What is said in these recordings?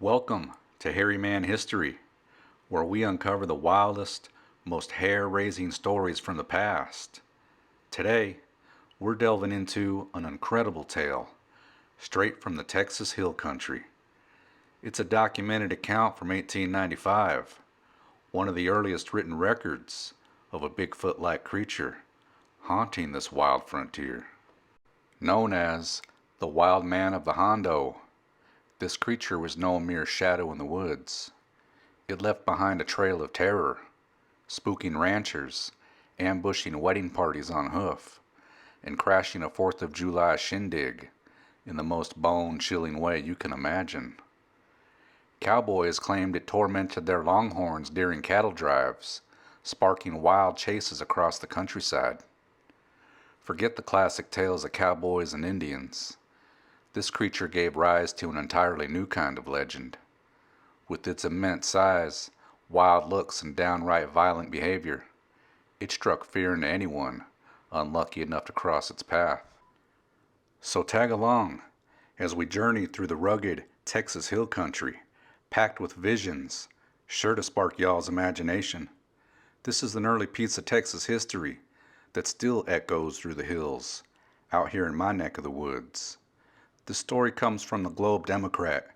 Welcome to Hairy Man History, where we uncover the wildest, most hair-raising stories from the past. Today, we're delving into an incredible tale, straight from the Texas Hill Country. It's a documented account from 1895, one of the earliest written records of a Bigfoot-like creature haunting this wild frontier. Known as the Wild Man of the Hondo, this creature was no mere shadow in the woods. It left behind a trail of terror, spooking ranchers, ambushing wedding parties on hoof, and crashing a 4th of July shindig in the most bone-chilling way you can imagine. Cowboys claimed it tormented their longhorns during cattle drives, sparking wild chases across the countryside. Forget the classic tales of cowboys and Indians. This creature gave rise to an entirely new kind of legend. With its immense size, wild looks, and downright violent behavior, it struck fear into anyone unlucky enough to cross its path. So tag along as we journey through the rugged Texas Hill Country, packed with visions, sure to spark y'all's imagination. This is an early piece of Texas history that still echoes through the hills, out here in my neck of the woods. The story comes from the Globe Democrat,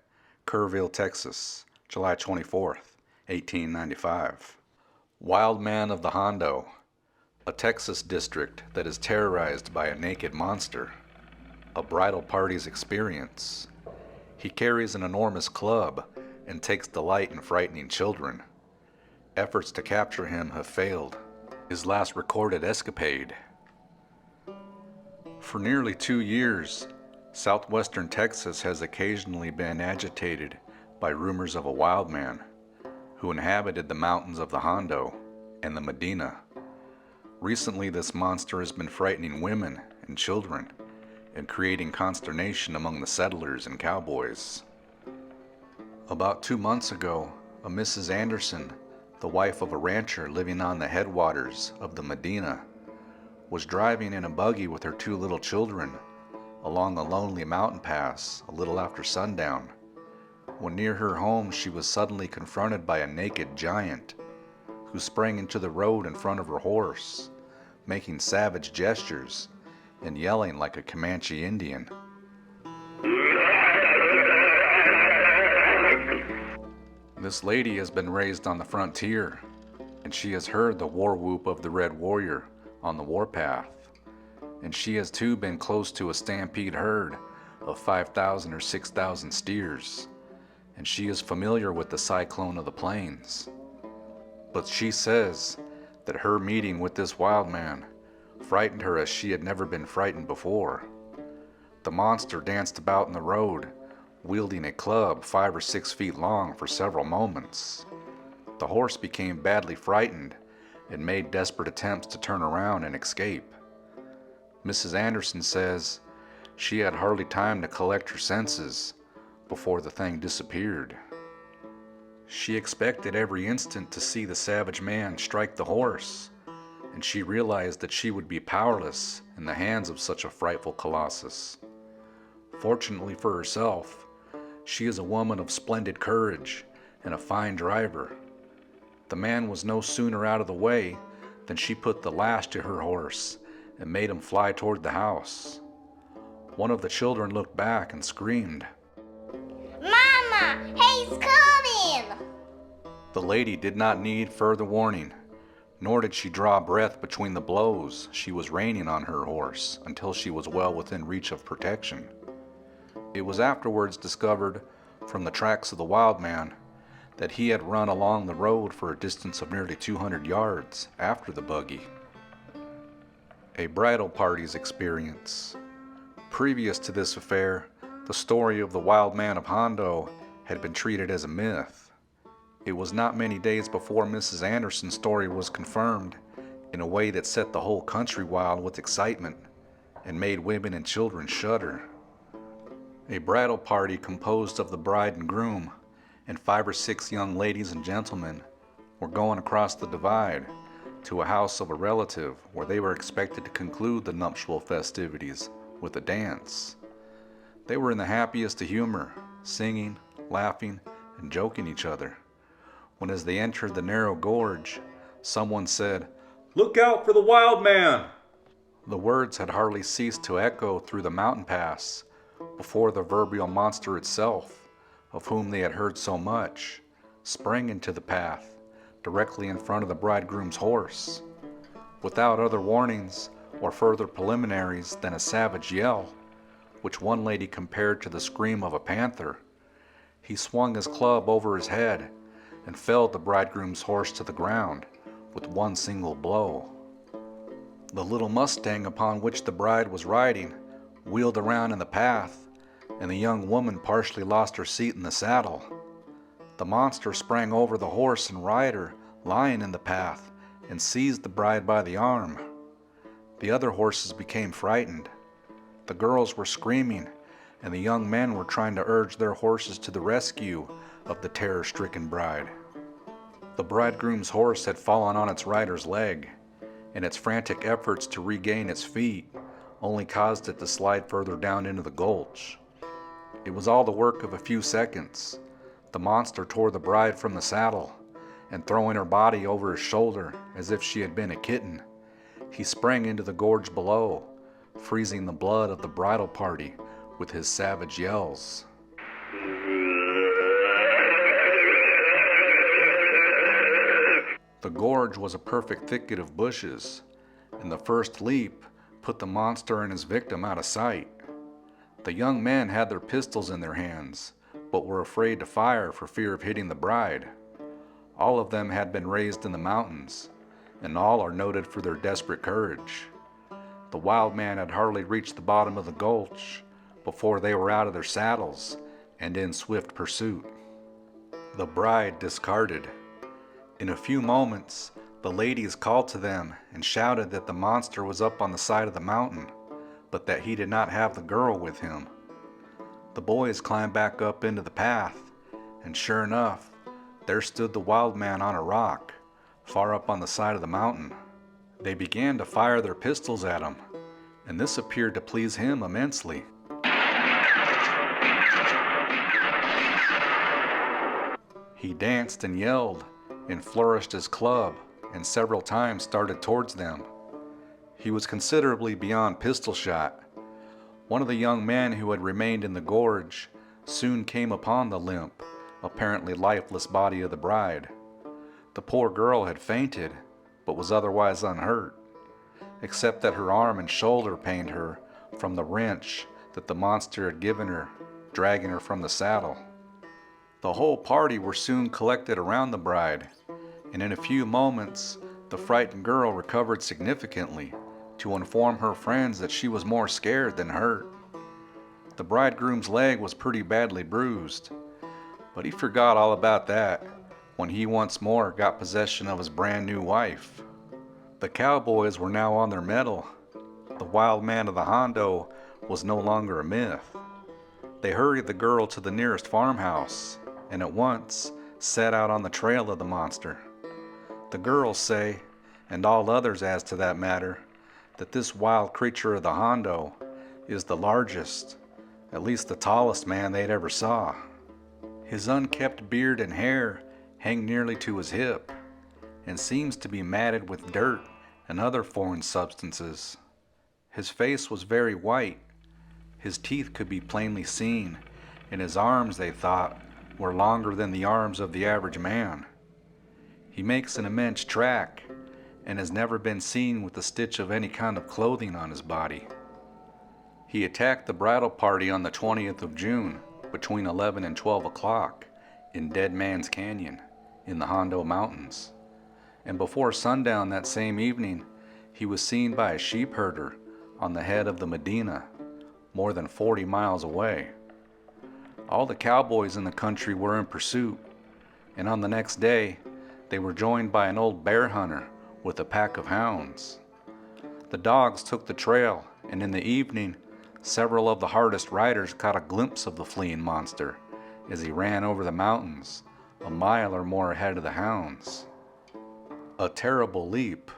Kerrville, Texas, July 24th, 1895. Wild Man of the Hondo, a Texas district that is terrorized by a naked monster. A bridal party's experience. He carries an enormous club and takes delight in frightening children. Efforts to capture him have failed. His last recorded escapade. For nearly 2 years, southwestern Texas has occasionally been agitated by rumors of a wild man who inhabited the mountains of the Hondo and the Medina. Recently, this monster has been frightening women and children and creating consternation among the settlers and cowboys. About 2 months ago, a Mrs. Anderson, the wife of a rancher living on the headwaters of the Medina, was driving in a buggy with her 2 little children along a lonely mountain pass a little after sundown, when near her home she was suddenly confronted by a naked giant who sprang into the road in front of her horse, making savage gestures and yelling like a Comanche Indian. This lady has been raised on the frontier, and she has heard the war whoop of the Red Warrior on the warpath. And she has too been close to a stampede herd of 5,000 or 6,000 steers, and she is familiar with the cyclone of the plains. But she says that her meeting with this wild man frightened her as she had never been frightened before. The monster danced about in the road, wielding a club 5 or 6 feet long for several moments. The horse became badly frightened and made desperate attempts to turn around and escape. Mrs. Anderson says she had hardly time to collect her senses before the thing disappeared. She expected every instant to see the savage man strike the horse, and she realized that she would be powerless in the hands of such a frightful colossus. Fortunately for herself, she is a woman of splendid courage and a fine driver. The man was no sooner out of the way than she put the lash to her horse and made him fly toward the house. One of the children looked back and screamed, "Mama, he's coming!" The lady did not need further warning, nor did she draw breath between the blows she was raining on her horse until she was well within reach of protection. It was afterwards discovered from the tracks of the wild man that he had run along the road for a distance of nearly 200 yards after the buggy. A bridal party's experience. Previous to this affair, the story of the Wild Man of Hondo had been treated as a myth. It was not many days before Mrs. Anderson's story was confirmed in a way that set the whole country wild with excitement and made women and children shudder. A bridal party composed of the bride and groom and 5 or 6 young ladies and gentlemen were going across the divide to a house of a relative where they were expected to conclude the nuptial festivities with a dance. They were in the happiest of humor, singing, laughing, and joking each other, when as they entered the narrow gorge, someone said, "Look out for the wild man!" The words had hardly ceased to echo through the mountain pass before the proverbial monster itself, of whom they had heard so much, sprang into the path directly in front of the bridegroom's horse. Without other warnings or further preliminaries than a savage yell, which one lady compared to the scream of a panther, he swung his club over his head and felled the bridegroom's horse to the ground with one single blow. The little mustang upon which the bride was riding wheeled around in the path, and the young woman partially lost her seat in the saddle. The monster sprang over the horse and rider lying in the path and seized the bride by the arm. The other horses became frightened. The girls were screaming, and the young men were trying to urge their horses to the rescue of the terror-stricken bride. The bridegroom's horse had fallen on its rider's leg, and its frantic efforts to regain its feet only caused it to slide further down into the gulch. It was all the work of a few seconds. The monster tore the bride from the saddle, and throwing her body over his shoulder as if she had been a kitten, he sprang into the gorge below, freezing the blood of the bridal party with his savage yells. The gorge was a perfect thicket of bushes, and the first leap put the monster and his victim out of sight. The young men had their pistols in their hands, but were afraid to fire for fear of hitting the bride. All of them had been raised in the mountains, and all are noted for their desperate courage. The wild man had hardly reached the bottom of the gulch before they were out of their saddles and in swift pursuit. The bride discarded. In a few moments, the ladies called to them and shouted that the monster was up on the side of the mountain, but that he did not have the girl with him. The boys climbed back up into the path, and sure enough, there stood the wild man on a rock, far up on the side of the mountain. They began to fire their pistols at him, and this appeared to please him immensely. He danced and yelled and flourished his club, and several times started towards them. He was considerably beyond pistol shot. One of the young men who had remained in the gorge soon came upon the limp, apparently lifeless body of the bride. The poor girl had fainted, but was otherwise unhurt, except that her arm and shoulder pained her from the wrench that the monster had given her, dragging her from the saddle. The whole party were soon collected around the bride, and in a few moments the frightened girl recovered significantly to inform her friends that she was more scared than hurt. The bridegroom's leg was pretty badly bruised, but he forgot all about that when he once more got possession of his brand new wife. The cowboys were now on their mettle. The wild man of the Hondo was no longer a myth. They hurried the girl to the nearest farmhouse and at once set out on the trail of the monster. The girls say, and all others as to that matter, that this wild creature of the Hondo is the largest, at least the tallest man they'd ever saw. His unkempt beard and hair hang nearly to his hip, and seems to be matted with dirt and other foreign substances. His face was very white, his teeth could be plainly seen, and his arms, they thought, were longer than the arms of the average man. He makes an immense track, and has never been seen with a stitch of any kind of clothing on his body. He attacked the bridal party on the 20th of June, between 11 and 12 o'clock, in Dead Man's Canyon, in the Hondo Mountains. And before sundown that same evening, he was seen by a sheep herder on the head of the Medina, more than 40 miles away. All the cowboys in the country were in pursuit, and on the next day, they were joined by an old bear hunter with a pack of hounds. The dogs took the trail, and in the evening, several of the hardest riders caught a glimpse of the fleeing monster as he ran over the mountains, a mile or more ahead of the hounds. A terrible leap.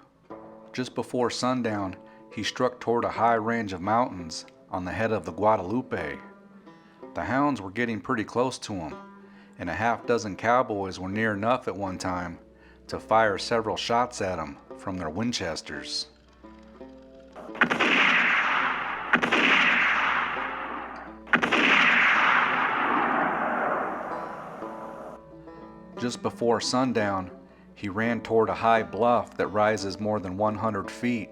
Just before sundown, he struck toward a high range of mountains on the head of the Guadalupe. The hounds were getting pretty close to him, and a half dozen cowboys were near enough at one time to fire several shots at him from their Winchesters. Just before sundown, he ran toward a high bluff that rises more than 100 feet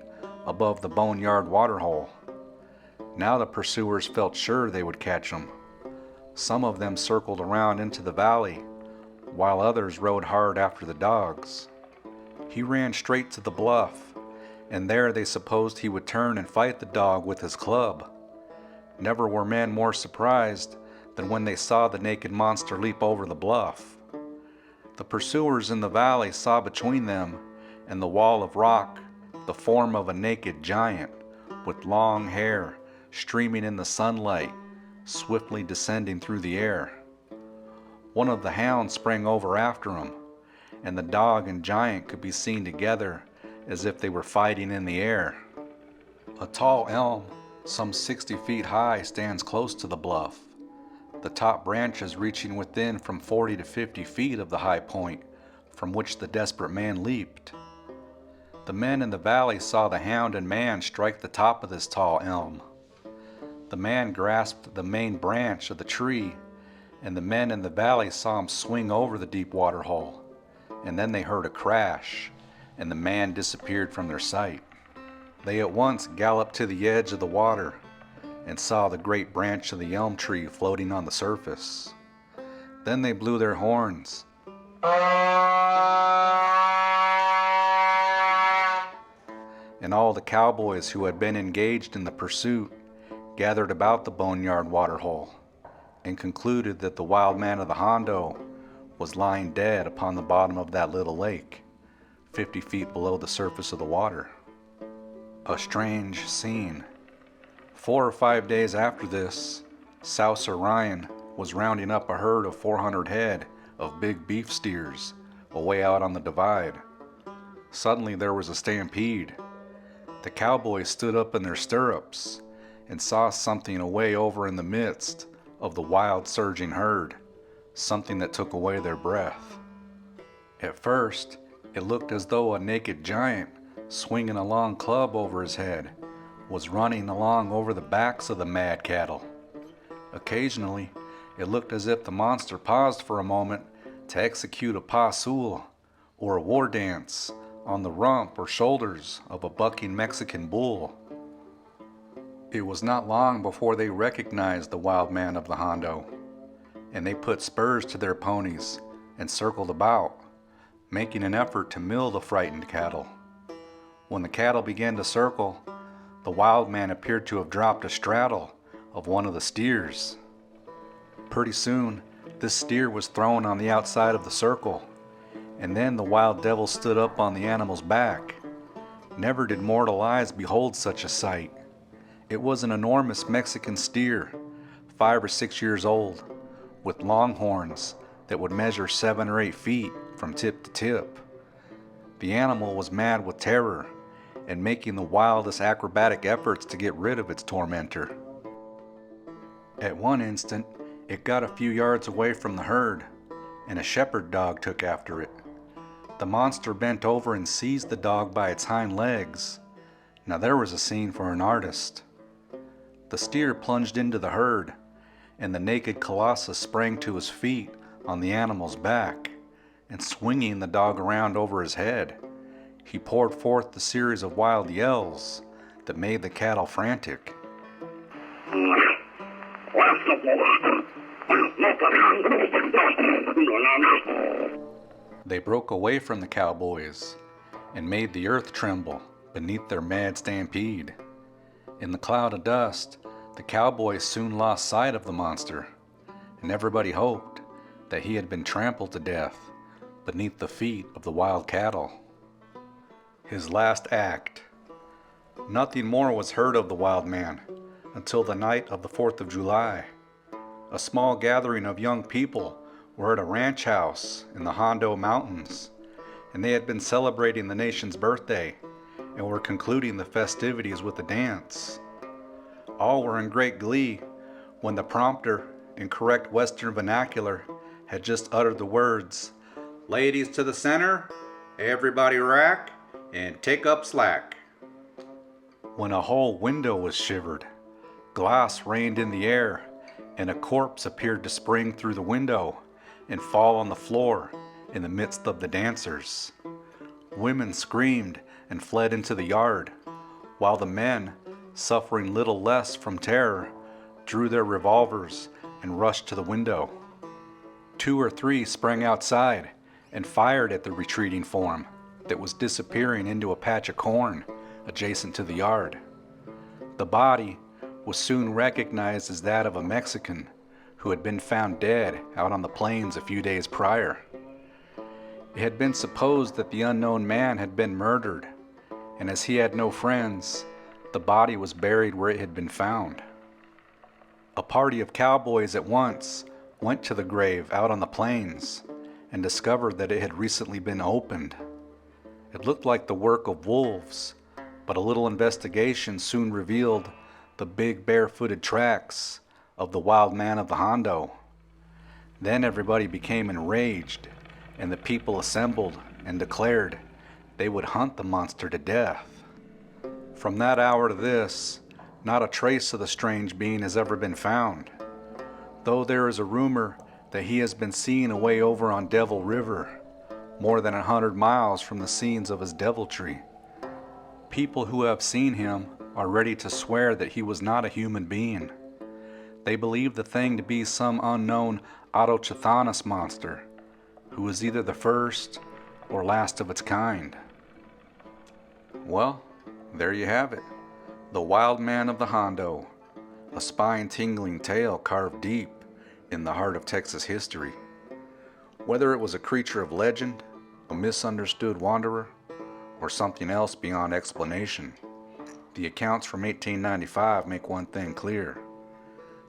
above the boneyard waterhole. Now the pursuers felt sure they would catch him. Some of them circled around into the valley, while others rode hard after the dogs. He ran straight to the bluff, and there they supposed he would turn and fight the dog with his club. Never were men more surprised than when they saw the naked monster leap over the bluff. The pursuers in the valley saw between them and the wall of rock the form of a naked giant with long hair streaming in the sunlight, swiftly descending through the air. One of the hounds sprang over after him, and the dog and giant could be seen together as if they were fighting in the air. A tall elm, some 60 feet high, stands close to the bluff, the top branches reaching within from 40 to 50 feet of the high point from which the desperate man leaped. The men in the valley saw the hound and man strike the top of this tall elm. The man grasped the main branch of the tree, and the men in the valley saw him swing over the deep water hole, and then they heard a crash, and the man disappeared from their sight. They at once galloped to the edge of the water and saw the great branch of the elm tree floating on the surface. Then they blew their horns, and all the cowboys who had been engaged in the pursuit gathered about the boneyard waterhole and concluded that the wild man of the Hondo was lying dead upon the bottom of that little lake, 50 feet below the surface of the water. A strange scene. 4 or 5 days after this, Souser Ryan was rounding up a herd of 400 head of big beef steers away out on the divide. Suddenly there was a stampede. The cowboys stood up in their stirrups and saw something away over in the midst of the wild surging herd, something that took away their breath. At first, it looked as though a naked giant, swinging a long club over his head, was running along over the backs of the mad cattle. Occasionally, it looked as if the monster paused for a moment to execute a pas seul, or a war dance, on the rump or shoulders of a bucking Mexican bull. It was not long before they recognized the wild man of the Hondo, and they put spurs to their ponies and circled about, making an effort to mill the frightened cattle. When the cattle began to circle, the wild man appeared to have dropped a straddle of one of the steers. Pretty soon, this steer was thrown on the outside of the circle, and then the wild devil stood up on the animal's back. Never did mortal eyes behold such a sight. It was an enormous Mexican steer, 5 or 6 years old, with long horns that would measure 7 or 8 feet from tip to tip. The animal was mad with terror and making the wildest acrobatic efforts to get rid of its tormentor. At one instant, it got a few yards away from the herd, and a shepherd dog took after it. The monster bent over and seized the dog by its hind legs. Now there was a scene for an artist. The steer plunged into the herd, and the naked colossus sprang to his feet on the animal's back, and swinging the dog around over his head, he poured forth the series of wild yells that made the cattle frantic. They broke away from the cowboys and made the earth tremble beneath their mad stampede. In the cloud of dust, the cowboys soon lost sight of the monster, and everybody hoped that he had been trampled to death beneath the feet of the wild cattle. His last act. Nothing more was heard of the wild man until the night of the 4th of July. A small gathering of young people were at a ranch house in the Hondo Mountains, and they had been celebrating the nation's birthday and were concluding the festivities with a dance. All were in great glee when the prompter, in correct Western vernacular, had just uttered the words, "Ladies to the center, everybody rack, and take up slack," when a whole window was shivered, glass rained in the air, and a corpse appeared to spring through the window and fall on the floor in the midst of the dancers. Women screamed and fled into the yard, while the men, suffering little less from terror, drew their revolvers and rushed to the window. 2 or 3 sprang outside and fired at the retreating form that was disappearing into a patch of corn adjacent to the yard. The body was soon recognized as that of a Mexican who had been found dead out on the plains a few days prior. It had been supposed that the unknown man had been murdered, and as he had no friends, the body was buried where it had been found. A party of cowboys at once went to the grave out on the plains and discovered that it had recently been opened. It looked like the work of wolves, but a little investigation soon revealed the big barefooted tracks of the wild man of the Hondo. Then everybody became enraged, and the people assembled and declared they would hunt the monster to death. From that hour to this, not a trace of the strange being has ever been found, though there is a rumor that he has been seen away over on Devil River, more than 100 miles from the scenes of his deviltry. People who have seen him are ready to swear that he was not a human being. They believe the thing to be some unknown Autochthonos monster, who was either the first or last of its kind. Well, there you have it. The Wild Man of the Hondo, a spine-tingling tale carved deep in the heart of Texas history. Whether it was a creature of legend, a misunderstood wanderer, or something else beyond explanation, the accounts from 1895 make one thing clear.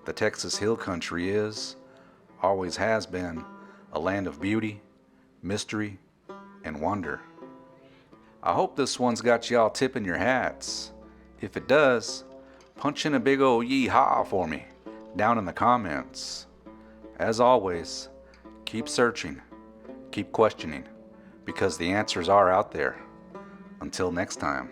The Texas Hill Country is, always has been, a land of beauty, mystery, and wonder. I hope this one's got y'all tipping your hats. If it does, punch in a big ol' yee-haw for me down in the comments. As always, keep searching, keep questioning, because the answers are out there. Until next time.